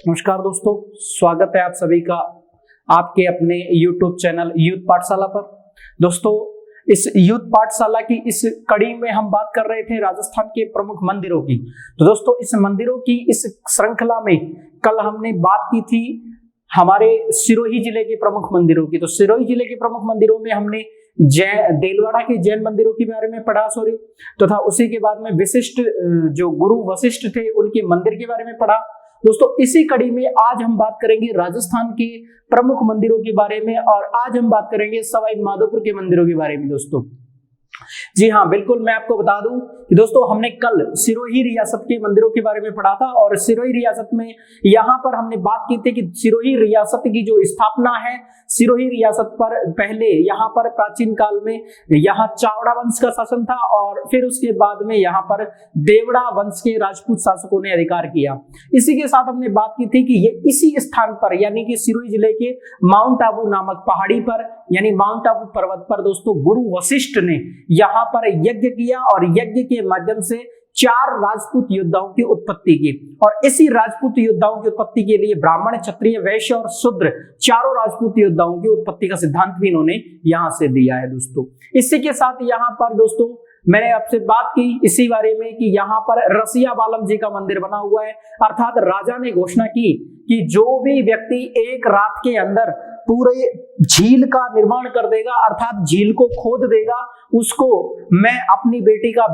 नमस्कार दोस्तों, स्वागत है आप सभी का आपके अपने YouTube चैनल यूथ पाठशाला पर। दोस्तों, इस यूथ पाठशाला की इस कड़ी में हम बात कर रहे थे राजस्थान के प्रमुख मंदिरों की। तो दोस्तों, इस मंदिरों की इस श्रृंखला में कल हमने बात की थी हमारे सिरोही जिले के प्रमुख मंदिरों की। तो सिरोही जिले के प्रमुख मंदिरों में हमने देलवाड़ा के जैन मंदिरों के बारे में पढ़ा तथा उसी के बाद में विशिष्ट जो गुरु वशिष्ठ थे उनके मंदिर के बारे में पढ़ा। दोस्तों, इसी कड़ी में आज हम बात करेंगे राजस्थान के प्रमुख मंदिरों के बारे में, और आज हम बात करेंगे सवाई माधोपुर के मंदिरों के बारे में। दोस्तों जी हाँ, बिल्कुल, मैं आपको बता दूं कि दोस्तों हमने कल सिरोही रियासत के मंदिरों के बारे में पढ़ा था, और सिरोही रियासत में यहाँ पर हमने बात की थी कि सिरोही रियासत की जो स्थापना है, सिरोही रियासत पर पहले यहाँ पर प्राचीन काल में यहाँ चावड़ा वंश का शासन था, और फिर उसके बाद में यहाँ पर देवड़ा वंश के राजपूत शासकों ने अधिकार किया। इसी के साथ हमने बात की थी कि ये इसी स्थान पर यानी कि सिरोही जिले के माउंट आबू नामक पहाड़ी पर यानी माउंट आबू पर्वत पर दोस्तों गुरु वशिष्ठ ने यहाँ पर यज्ञ किया, और यज्ञ के माध्यम से 4 राजपूत योद्धाओं की उत्पत्ति की। और इसी राजपूत योद्धाओं की उत्पत्ति के लिए ब्राह्मण, क्षत्रिय, वैश्य और शूद्र चारों राजपूत योद्धाओं की उत्पत्ति का सिद्धांत भी इन्होंने यहां से दिया है। दोस्तों, इसी के साथ यहाँ पर दोस्तों मैंने आपसे बात की इसी बारे में कि यहाँ पर रसिया बालम जी का मंदिर बना हुआ है। अर्थात राजा ने घोषणा की कि जो भी व्यक्ति एक रात के अंदर पूरे झील का निर्माण कर देगा, अर्थात झील को खोद देगा, उसको मैं अपनी बेटी का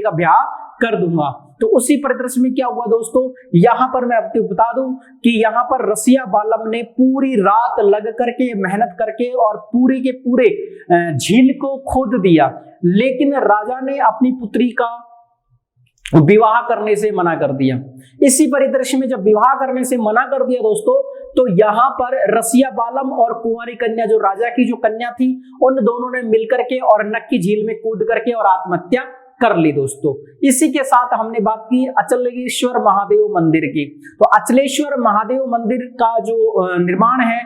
ब्याह कर दूंगा। तो उसी परिदृश्य में क्या हुआ दोस्तों, यहां पर मैं आपको बता दूं कि यहां पर रसिया बालम ने पूरी रात लग करके मेहनत करके और पूरे के पूरे झील को खोद दिया, लेकिन राजा ने अपनी पुत्री का विवाह करने से मना कर दिया। इसी परिदृश्य में जब विवाह करने से मना कर दिया दोस्तों, तो यहाँ पर रसिया बालम और कुंवारी कन्या, जो राजा की जो कन्या थी, उन दोनों ने मिलकर के और नक्की झील में कूद करके और आत्महत्या कर ली। दोस्तों, इसी के साथ हमने बात की अचलेश्वर महादेव मंदिर की। तो अचलेश्वर महादेव मंदिर का जो निर्माण है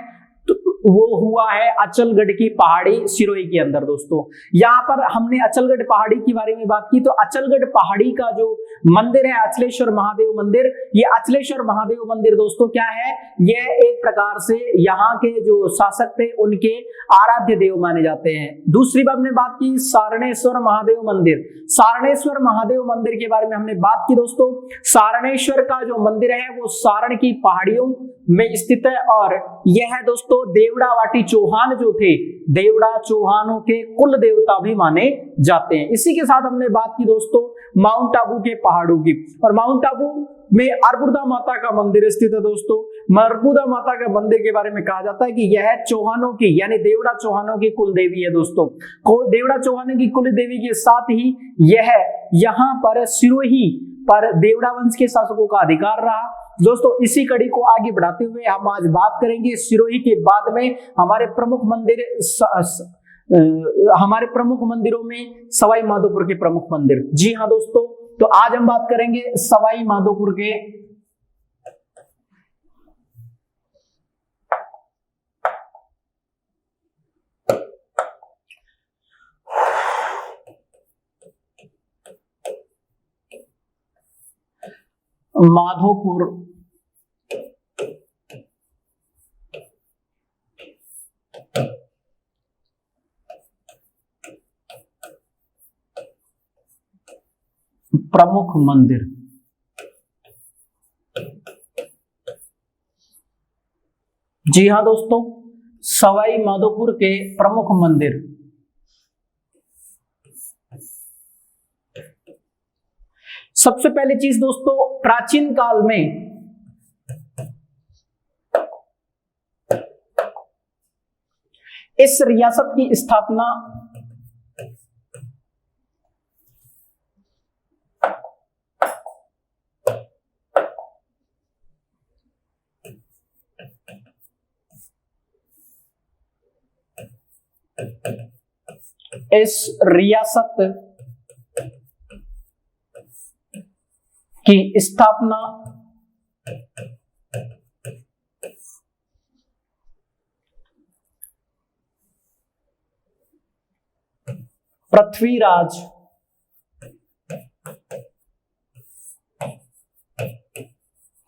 तो वो हुआ है अचलगढ़ की पहाड़ी सिरोही के अंदर। दोस्तों, यहाँ पर हमने अचलगढ़ पहाड़ी के बारे में बात की। तो अचलगढ़ पहाड़ी का जो मंदिर है अचलेश्वर महादेव मंदिर, ये अचलेश्वर महादेव मंदिर दोस्तों क्या है, ये एक प्रकार से यहाँ के जो शासक थे उनके आराध्य देव माने जाते हैं। दूसरी बात हमने बात की सारणेश्वर महादेव मंदिर। सारणेश्वर महादेव मंदिर के बारे में हमने बात की। दोस्तों, सारणेश्वर का जो मंदिर है वो सारण की पहाड़ियों में स्थित है, और यह है दोस्तों देवड़ा वाटी चौहान जो थे, देवड़ा चौहानों के कुल देवता भी माने जाते हैं। इसी के साथ हमने बात की दोस्तों माउंट आबू के पहाड़ों की, और माउंट आबू में अर्बुदा माता का मंदिर स्थित है। दोस्तों, अर्बुदा माता का मंदिर के बारे में कहा जाता है कि यह चौहानों की यानी देवड़ा चौहानों की कुल देवी है। दोस्तों, देवड़ा चौहानों की कुल देवी के साथ ही यह यहाँ पर सिरोही पर देवड़ा वंश के शासकों का अधिकार रहा। दोस्तों, इसी कड़ी को आगे बढ़ाते हुए हम आज बात करेंगे सिरोही के बाद में हमारे प्रमुख मंदिरों में सवाई माधोपुर के प्रमुख मंदिर। जी हाँ दोस्तों, तो आज हम बात करेंगे सवाई माधोपुर के माधोपुर प्रमुख मंदिर। जी हाँ दोस्तों, सवाई माधोपुर के प्रमुख मंदिर। सबसे पहली चीज दोस्तों, प्राचीन काल में इस रियासत की स्थापना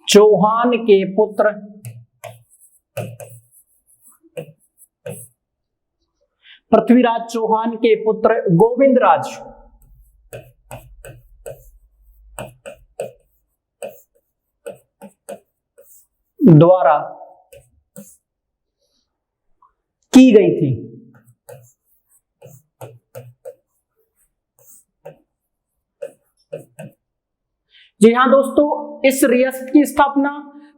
चौहान के पुत्र पृथ्वीराज चौहान के पुत्र गोविंदराज द्वारा की गई थी। जी हाँ दोस्तों, इस रियासत की स्थापना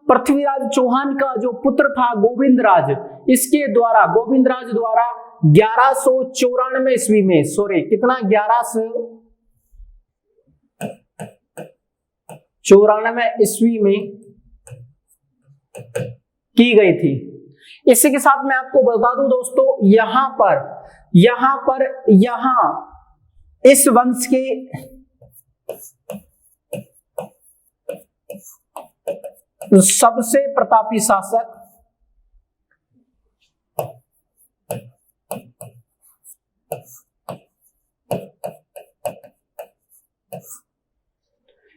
पृथ्वीराज चौहान का जो पुत्र था गोविंदराज, इसके द्वारा गोविंदराज द्वारा 1194 ईस्वी में, सॉरी कितना, 1194 ईस्वी में की गई थी। इसी के साथ मैं आपको बता दूं दोस्तों, यहां इस वंश के सबसे प्रतापी शासक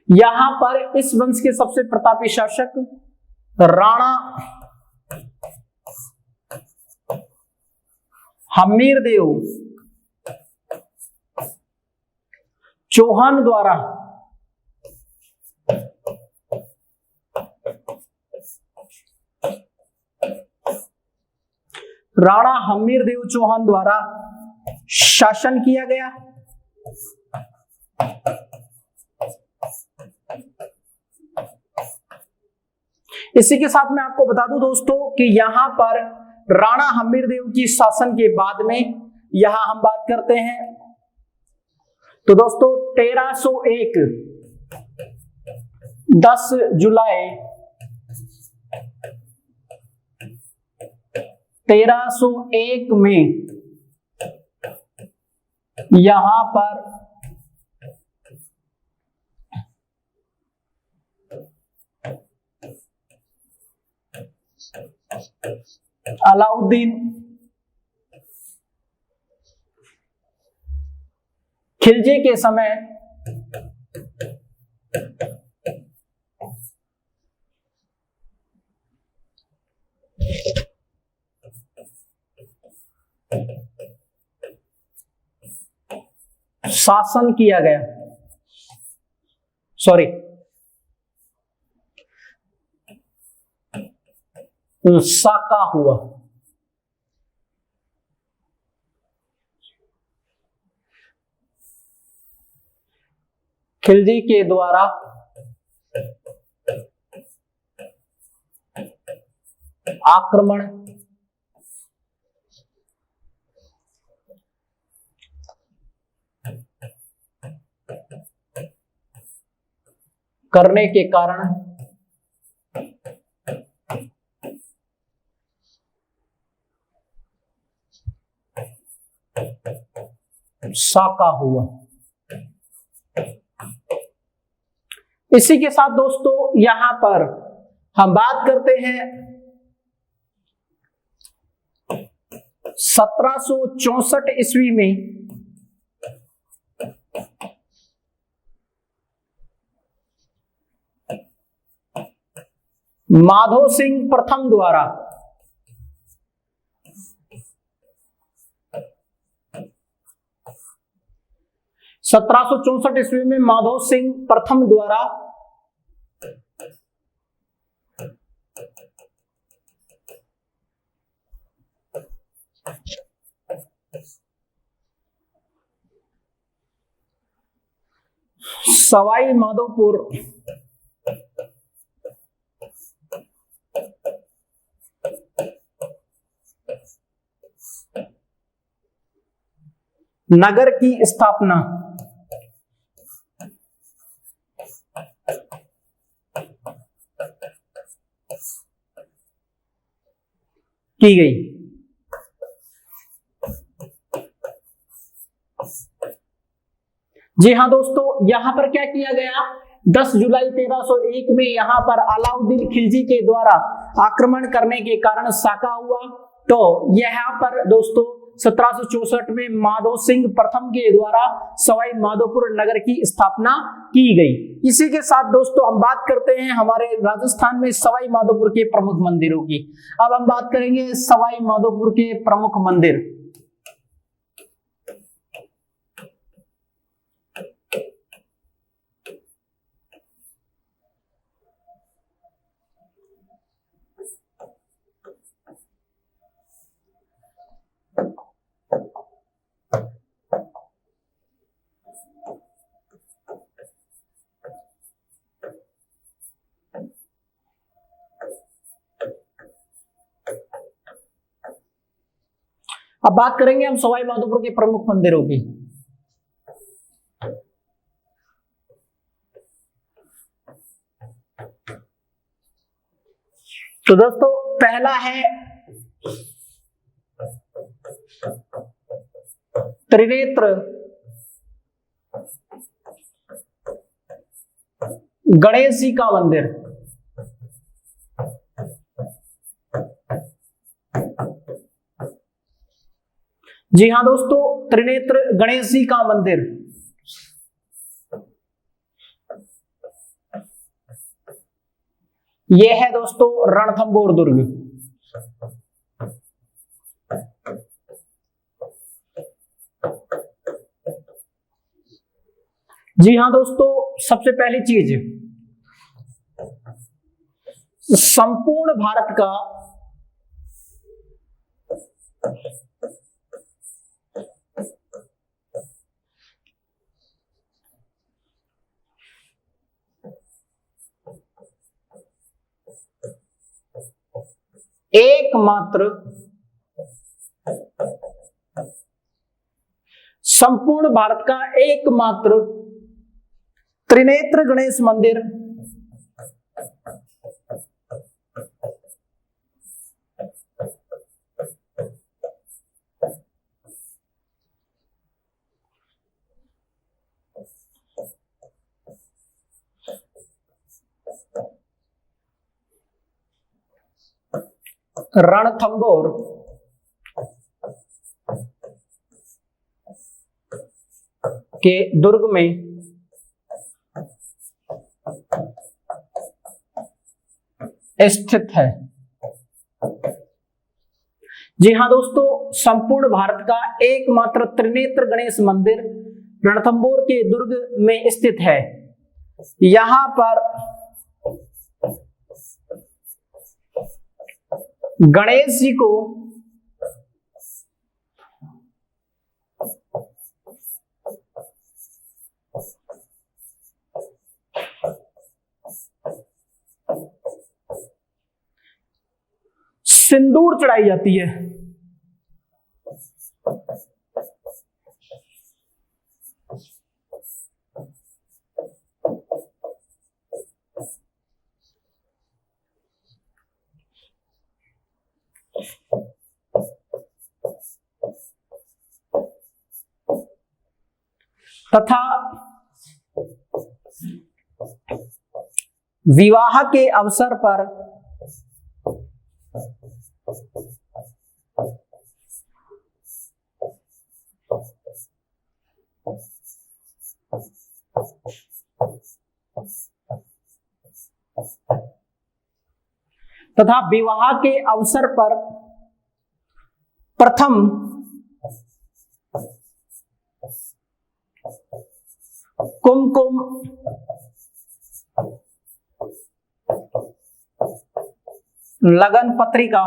यहां पर इस वंश के सबसे प्रतापी शासक राणा हम्मीरदेव चौहान द्वारा शासन किया गया। इसी के साथ मैं आपको बता दूं दोस्तों कि यहां पर राणा हम्मीरदेव की शासन के बाद में यहां हम बात करते हैं तो दोस्तों 1301 10 जुलाई 1301 में यहां पर अलाउद्दीन खिलजी के समय शासन किया गया, सॉरी साका हुआ। खिलजी के द्वारा आक्रमण करने के कारण साका हुआ। इसी के साथ दोस्तों यहां पर हम बात करते हैं 1764 ईस्वी में माधो सिंह प्रथम द्वारा ईस्वी में माधो सिंह प्रथम द्वारा सवाई माधोपुर नगर की स्थापना की गई। जी हाँ दोस्तों, यहां पर क्या किया गया, 10 जुलाई 1301 में यहां पर अलाउद्दीन खिलजी के द्वारा आक्रमण करने के कारण साका हुआ। तो यहां पर दोस्तों 1764 में माधो सिंह प्रथम के द्वारा सवाई माधोपुर नगर की स्थापना की गई। इसी के साथ दोस्तों हम बात करते हैं हमारे राजस्थान में सवाई माधोपुर के प्रमुख मंदिरों की। अब हम बात करेंगे सवाई माधोपुर के प्रमुख मंदिर। अब बात करेंगे हम सवाई माधोपुर के प्रमुख मंदिरों की। तो दोस्तों पहला है त्रिनेत्र गणेश जी का मंदिर। जी हां दोस्तों, त्रिनेत्र गणेश जी का मंदिर। यह है दोस्तों रणथंभौर दुर्ग। जी हां दोस्तों, सबसे पहली चीज, संपूर्ण भारत का एकमात्र संपूर्ण भारत का एकमात्र त्रिनेत्र गणेश मंदिर रणथंभौर के दुर्ग में स्थित है। जी हां दोस्तों, संपूर्ण भारत का एकमात्र त्रिनेत्र गणेश मंदिर रणथंभौर के दुर्ग में स्थित है। यहां पर गणेश जी को सिंदूर चढ़ाई जाती है। तथा विवाह के अवसर पर प्रथम कुमकुम लगन पत्रिका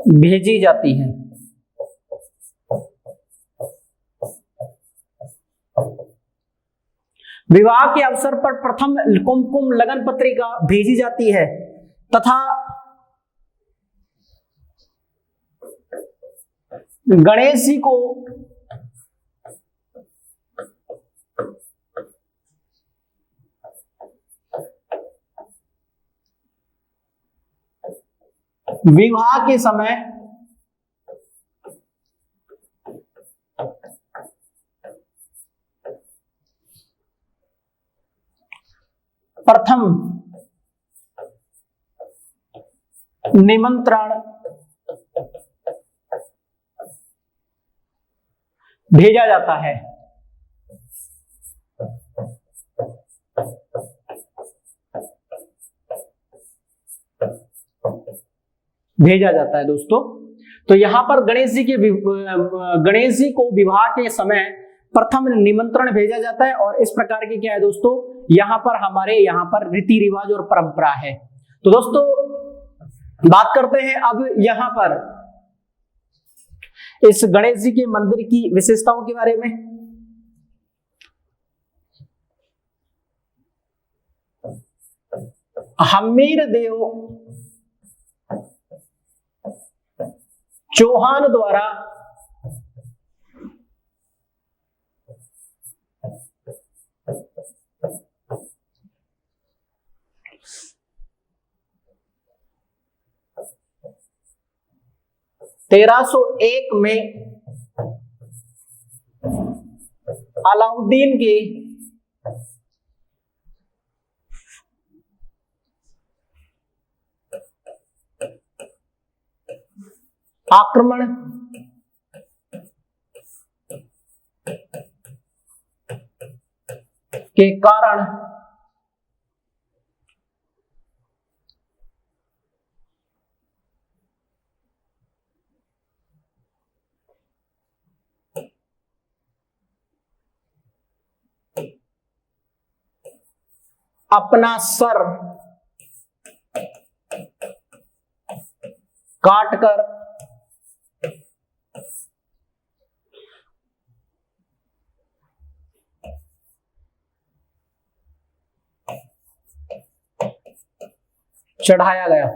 भेजी जाती है। विवाह के अवसर पर प्रथम कुमकुम लगन पत्रिका भेजी जाती है तथा गणेश जी को विवाह के समय प्रथम निमंत्रण भेजा जाता है। भेजा जाता है दोस्तों। तो यहां पर गणेश जी को विवाह के समय प्रथम निमंत्रण भेजा जाता है और इस प्रकार की क्या है दोस्तों, यहां पर हमारे यहां पर रीति रिवाज और परंपरा है। तो दोस्तों बात करते हैं अब यहां पर इस गणेश जी के मंदिर की विशेषताओं के बारे में। हम्मीर देव चौहान द्वारा तेरह सौ एक में अलाउद्दीन के आक्रमण के कारण अपना सर काटकर चढ़ाया गया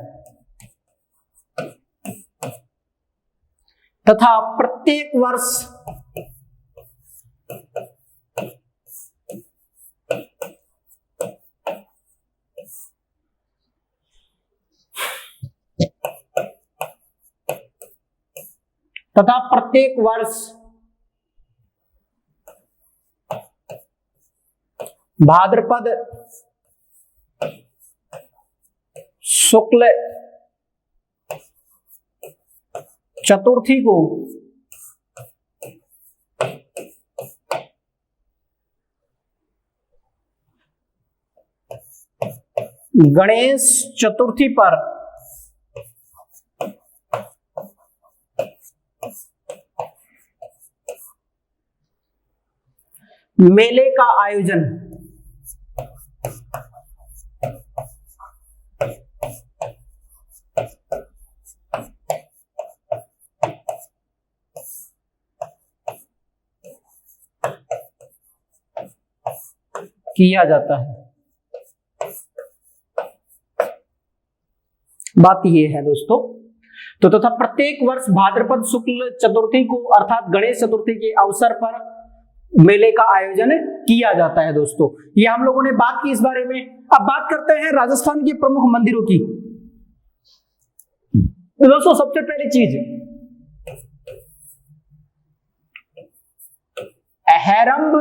तथा प्रत्येक वर्ष भाद्रपद शुक्ल चतुर्थी को गणेश चतुर्थी पर मेले का आयोजन किया जाता है। बात यह है दोस्तों, तो तथा प्रत्येक वर्ष भाद्रपद शुक्ल चतुर्थी को अर्थात गणेश चतुर्थी के अवसर पर मेले का आयोजन किया जाता है। दोस्तों ये हम लोगों ने बात की इस बारे में। अब बात करते हैं राजस्थान के प्रमुख मंदिरों की। तो दोस्तों सबसे पहली चीज हेरंब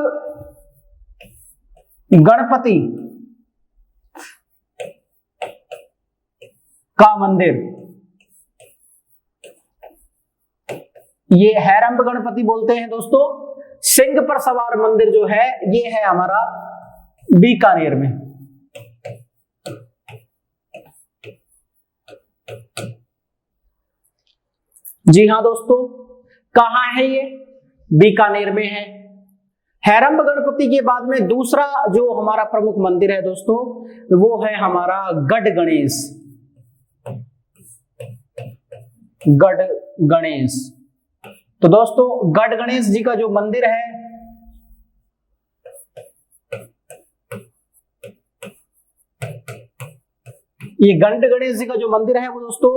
गणपति का मंदिर, ये हेरंब गणपति बोलते हैं दोस्तों। सिंह पर सवार मंदिर जो है ये है हमारा बीकानेर में। जी हाँ दोस्तों, कहां है ये? बीकानेर में है। हेरंब गणपति के बाद में दूसरा जो हमारा प्रमुख मंदिर है दोस्तों वो है हमारा गढ़ गणेश। गढ़ गणेश, तो दोस्तों गढ़ गणेश जी का जो मंदिर है ये गढ़ गणेश जी का जो मंदिर है वो दोस्तों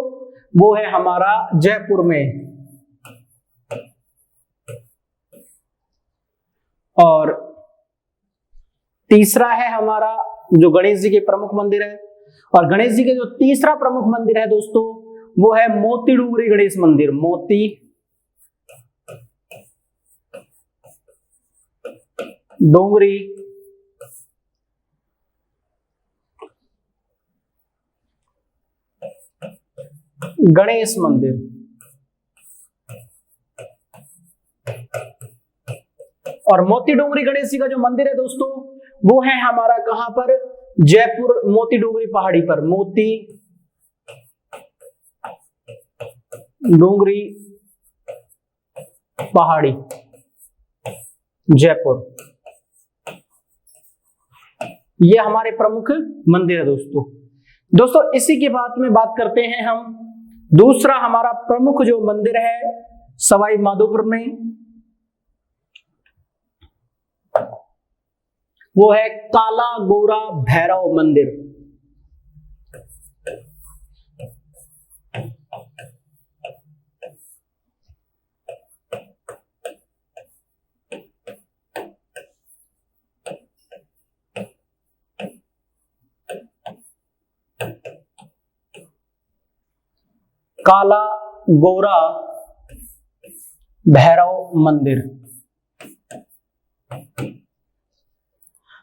वो है हमारा जयपुर में। और तीसरा है हमारा जो गणेश जी के प्रमुख मंदिर है, और गणेश जी के जो तीसरा प्रमुख मंदिर है दोस्तों वो है मोती डूंगरी गणेश मंदिर। मोती डोंगरी गणेश मंदिर। और मोती डोंगरी गणेश जी का जो मंदिर है दोस्तों, वो है हमारा कहां पर, जयपुर मोती डोंगरी पहाड़ी पर, मोती डोंगरी पहाड़ी, जयपुर। ये हमारे प्रमुख मंदिर है दोस्तों। दोस्तों इसी के बाद में बात करते हैं हम, दूसरा हमारा प्रमुख जो मंदिर है सवाई माधोपुर में, वो है काला गोरा भैरव मंदिर। काला गोरा भैरव मंदिर।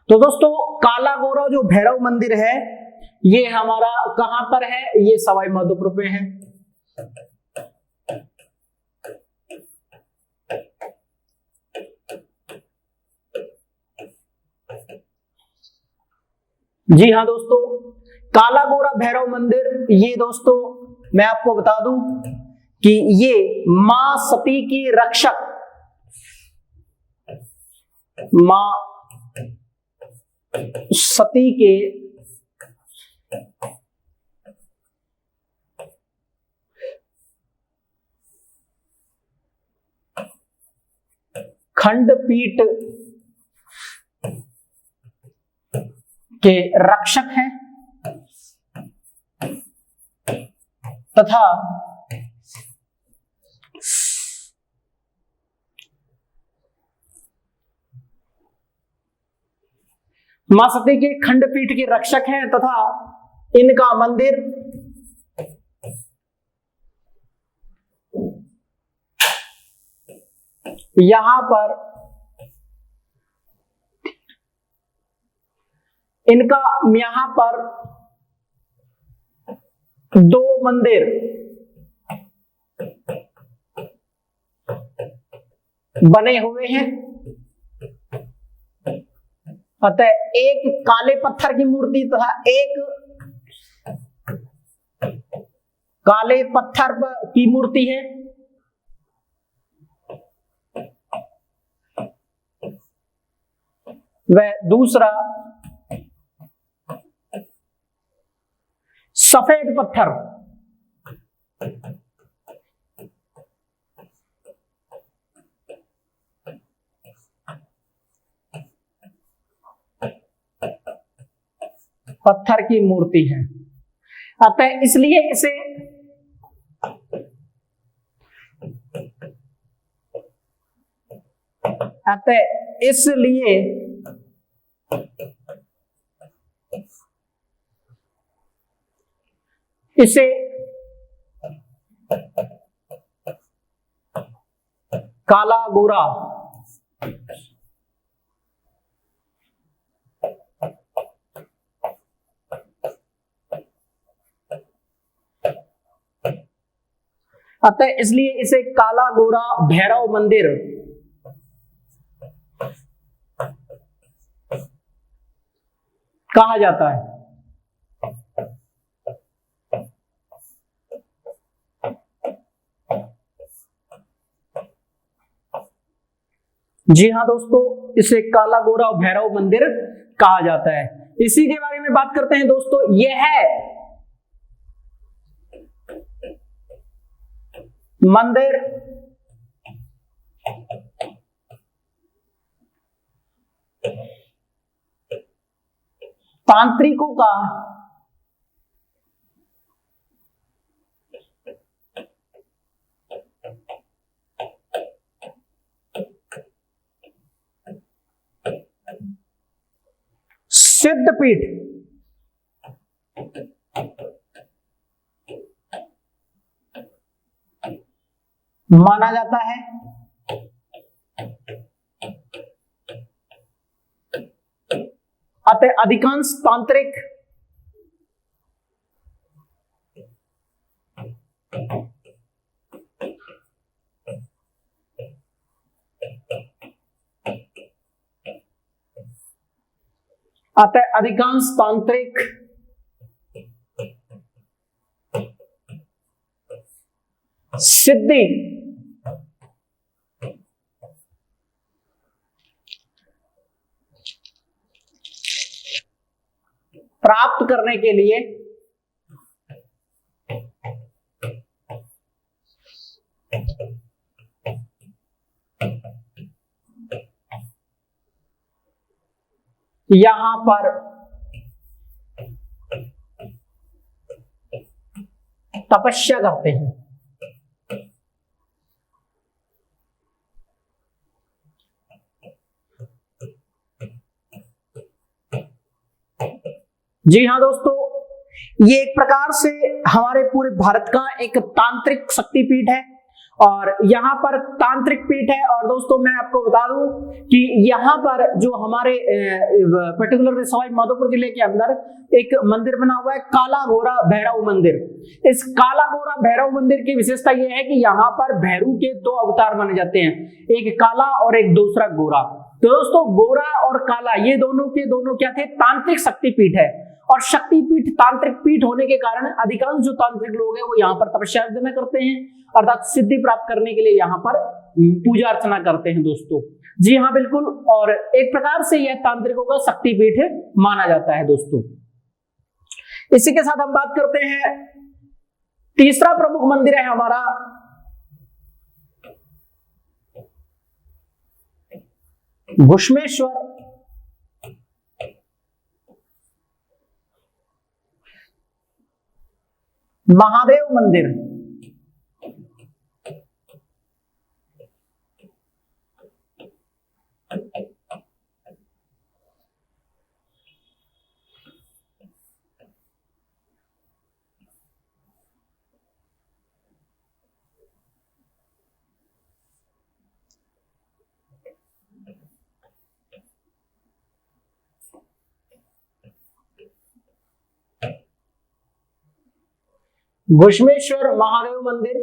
तो दोस्तों काला गोरा जो भैरव मंदिर है, ये हमारा कहां पर है, ये सवाई माधोपुर में है। जी हाँ दोस्तों, काला गोरा भैरव मंदिर, ये दोस्तों मैं आपको बता दूं कि ये मां सती की रक्षक, मां सती के खंडपीठ के रक्षक हैं तथा मां सती के खंडपीठ के रक्षक हैं तथा इनका मंदिर यहां पर, इनका यहां पर दो मंदिर बने हुए हैं। अतः एक काले पत्थर की मूर्ति तथा एक काले पत्थर की मूर्ति है। वह दूसरा सफेद पत्थर, पत्थर की मूर्ति है। अतः इसलिए इसे इसे काला गोरा अतः इसलिए इसे काला गोरा भैरव मंदिर कहा जाता है। जी हाँ दोस्तों, इसे काला गोरा भैरव मंदिर कहा जाता है। इसी के बारे में बात करते हैं दोस्तों। यह है मंदिर तांत्रिकों का सिद्धपीठ माना जाता है। अतः अधिकांश तांत्रिक अतः अधिकांश तांत्रिक सिद्धि प्राप्त करने के लिए यहां पर तपस्या करते हैं। जी हाँ दोस्तों, ये एक प्रकार से हमारे पूरे भारत का एक तांत्रिक शक्तिपीठ है और यहाँ पर तांत्रिक पीठ है। और दोस्तों मैं आपको बता दूं कि यहाँ पर जो हमारे पर्टिकुलर सवाई माधोपुर जिले के अंदर एक मंदिर बना हुआ है, काला घोड़ा भैरव मंदिर। इस काला घोड़ा भैरव मंदिर की विशेषता यह है कि यहाँ पर भैरव के दो अवतार माने जाते हैं, एक काला और एक दूसरा गोरा। तो दोस्तों गोरा और काला ये दोनों के दोनों क्या थे, तांत्रिक शक्तिपीठ है। और शक्तिपीठ तांत्रिक पीठ होने के कारण अधिकांश जो तांत्रिक लोग हैं वो यहाँ पर तपस्या अर्चना करते हैं, अर्थात सिद्धि प्राप्त करने के लिए यहाँ पर पूजा अर्चना करते हैं दोस्तों। जी हाँ बिल्कुल, और एक प्रकार से यह तांत्रिकों का शक्तिपीठ माना जाता है दोस्तों। इसी के साथ हम बात करते हैं, तीसरा प्रमुख मंदिर है हमारा घुश्मेश्वर महादेव मंदिर। घुश्मेश्वर महादेव मंदिर,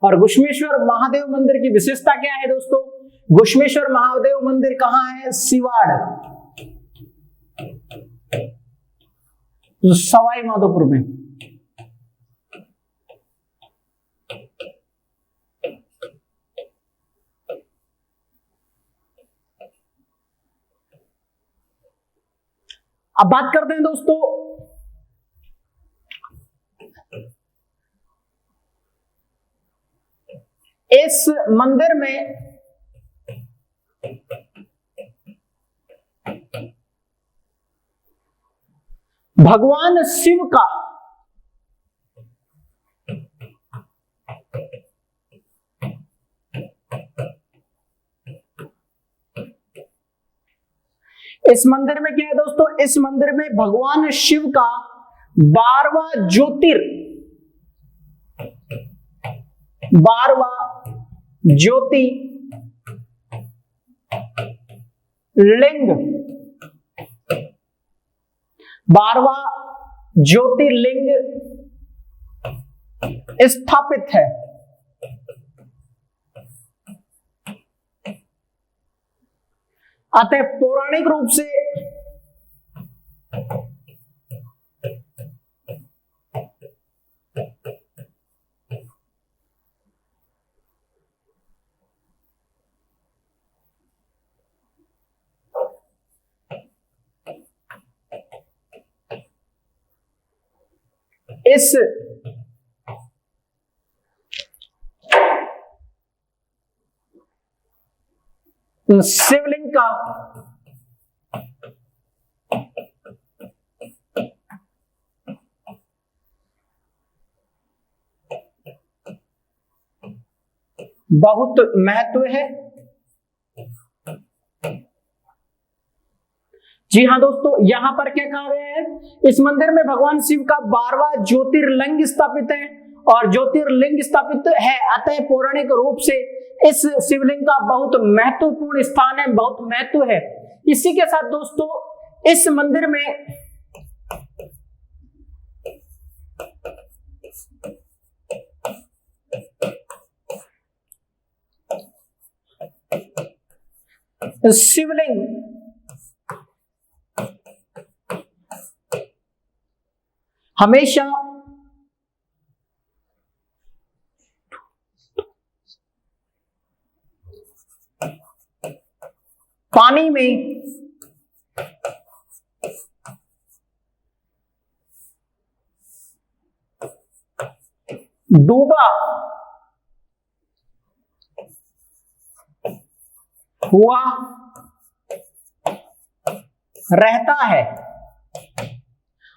और घुश्मेश्वर महादेव मंदिर की विशेषता क्या है दोस्तों? घुश्मेश्वर महादेव मंदिर कहां है? सिवाड़, सवाई माधोपुर में। अब बात करते हैं दोस्तों इस मंदिर में भगवान शिव का इस मंदिर में क्या है दोस्तों? इस मंदिर में भगवान शिव का 12वां ज्योति लिंग, 12वां ज्योतिर्लिंग स्थापित है। अतः पौराणिक रूप से इस शिवलिंग का बहुत महत्व है। जी हाँ दोस्तों, यहां पर क्या कहा गया है? इस मंदिर में भगवान शिव का 12वां ज्योतिर्लिंग स्थापित है और ज्योतिर्लिंग स्थापित है, अतः पौराणिक रूप से इस शिवलिंग का बहुत महत्वपूर्ण स्थान है, बहुत महत्व है। इसी के साथ दोस्तों इस मंदिर में शिवलिंग हमेशा पानी में डूबा हुआ रहता है।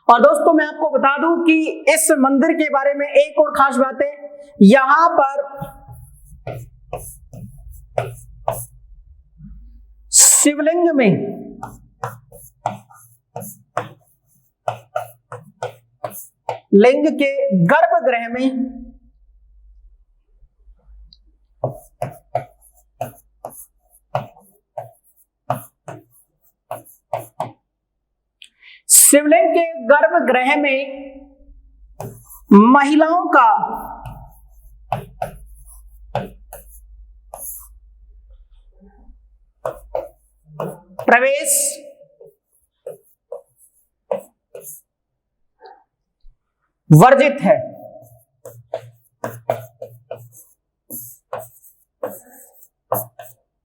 और दोस्तों मैं आपको बता दूं कि इस मंदिर के बारे में एक और खास बात है, यहां पर शिवलिंग में लिंग के गर्भगृह में शिवलिंग के गर्भगृह में महिलाओं का प्रवेश वर्जित है।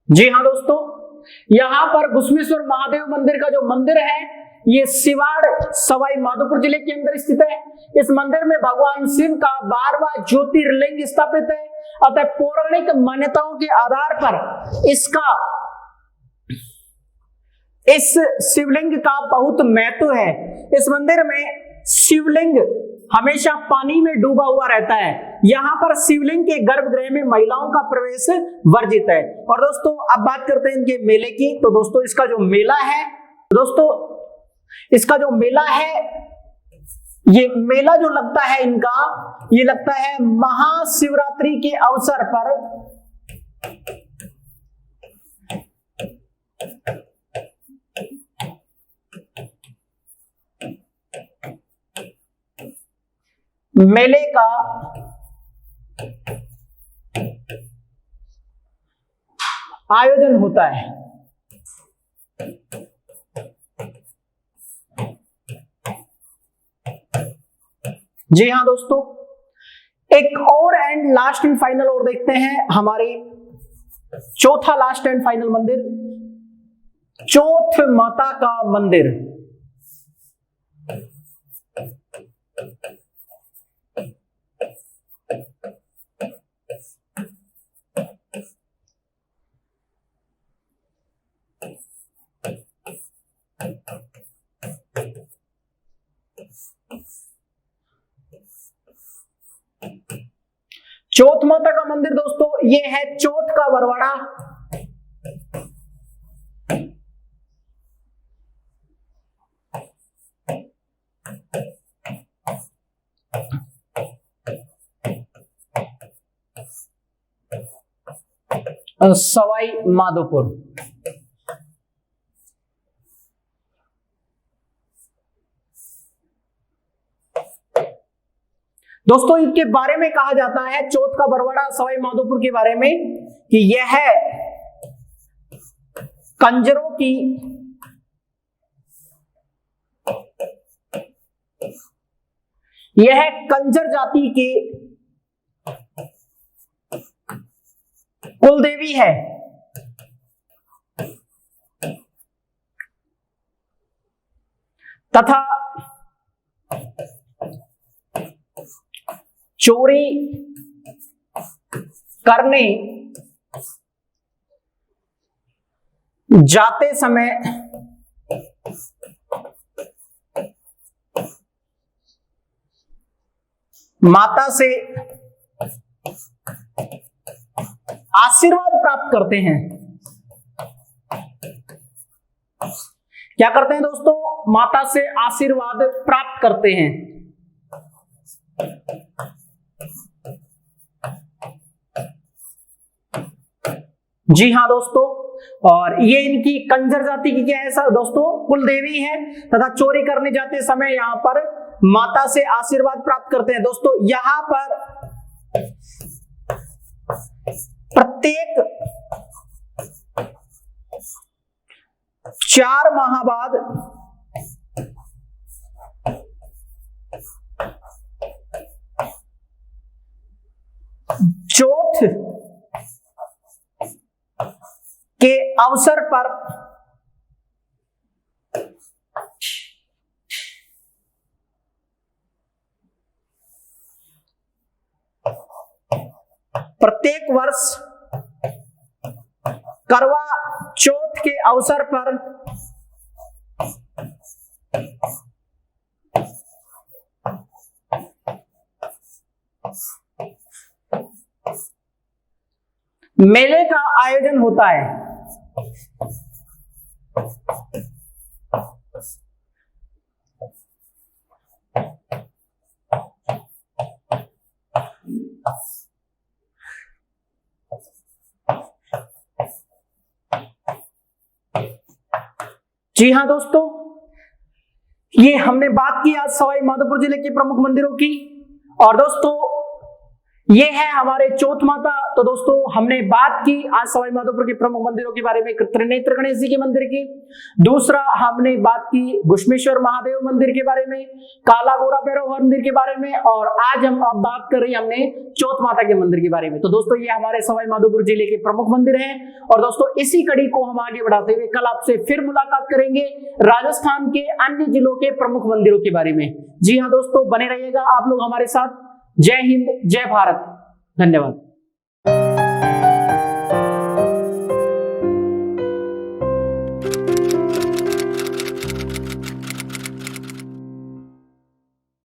जी हां दोस्तों, यहां पर घुसमेश्वर महादेव मंदिर का जो मंदिर है ये सिवाड़ सवाई माधोपुर जिले के अंदर स्थित है। इस मंदिर में भगवान शिव का 12वां ज्योतिर्लिंग स्थापित है। अतः पौराणिक मान्यताओं के आधार पर इस शिवलिंग का बहुत महत्व है। इस मंदिर में शिवलिंग हमेशा पानी में डूबा हुआ रहता है। यहाँ पर शिवलिंग के गर्भगृह में महिलाओं का प्रवेश वर्जित है। और दोस्तों अब बात करते हैं इनके मेले की। तो दोस्तों इसका जो मेला है, ये मेला जो लगता है इनका, ये लगता है महाशिवरात्रि के अवसर पर मेले का आयोजन होता है। जी हां दोस्तों, एक और एंड लास्ट एंड फाइनल और देखते हैं, हमारे चौथा लास्ट एंड फाइनल मंदिर, चौथ माता का मंदिर। चौथ माता का मंदिर दोस्तों ये है चौथ का बरवाड़ा। सवाई माधोपुर। दोस्तों इनके बारे में कहा जाता है, चौथ का बरवाड़ा सवाई माधोपुर के बारे में, कि यह कंजरों की कंजर जाति की कुलदेवी है। तथा चोरी करने जाते समय माता से आशीर्वाद प्राप्त करते हैं। क्या करते हैं दोस्तों? माता से आशीर्वाद प्राप्त करते हैं। जी हाँ दोस्तों, और ये इनकी कंजर जाति की क्या है सर दोस्तों? कुलदेवी है। तथा चोरी करने जाते समय यहाँ पर माता से आशीर्वाद प्राप्त करते हैं। दोस्तों यहाँ पर 4 माह बाद चौथ के अवसर पर प्रत्येक वर्ष करवा चौथ के अवसर पर मेले का आयोजन होता है। जी हां दोस्तों, ये हमने बात की आज सवाई माधोपुर जिले के प्रमुख मंदिरों की। और दोस्तों ये है हमारे चौथ माता। तो दोस्तों हमने बात की आज सवाई माधोपुर के प्रमुख मंदिरों के बारे में, त्रिनेत्र गणेश जी के मंदिर की। दूसरा हमने बात की घुश्मेश्वर महादेव मंदिर के बारे में, काला गोरा भैरव मंदिर के बारे में, और आज हम अब बात कर रही हमने चौथ माता के मंदिर के बारे में। तो दोस्तों ये हमारे सवाई माधोपुर जिले के प्रमुख मंदिर हैं। और दोस्तों इसी कड़ी को हम आगे बढ़ाते हुए कल आपसे फिर मुलाकात करेंगे राजस्थान के अन्य जिलों के प्रमुख मंदिरों के बारे में। जी हाँ दोस्तों, बने रहिएगा आप लोग हमारे साथ। जय हिंद, जय भारत, धन्यवाद।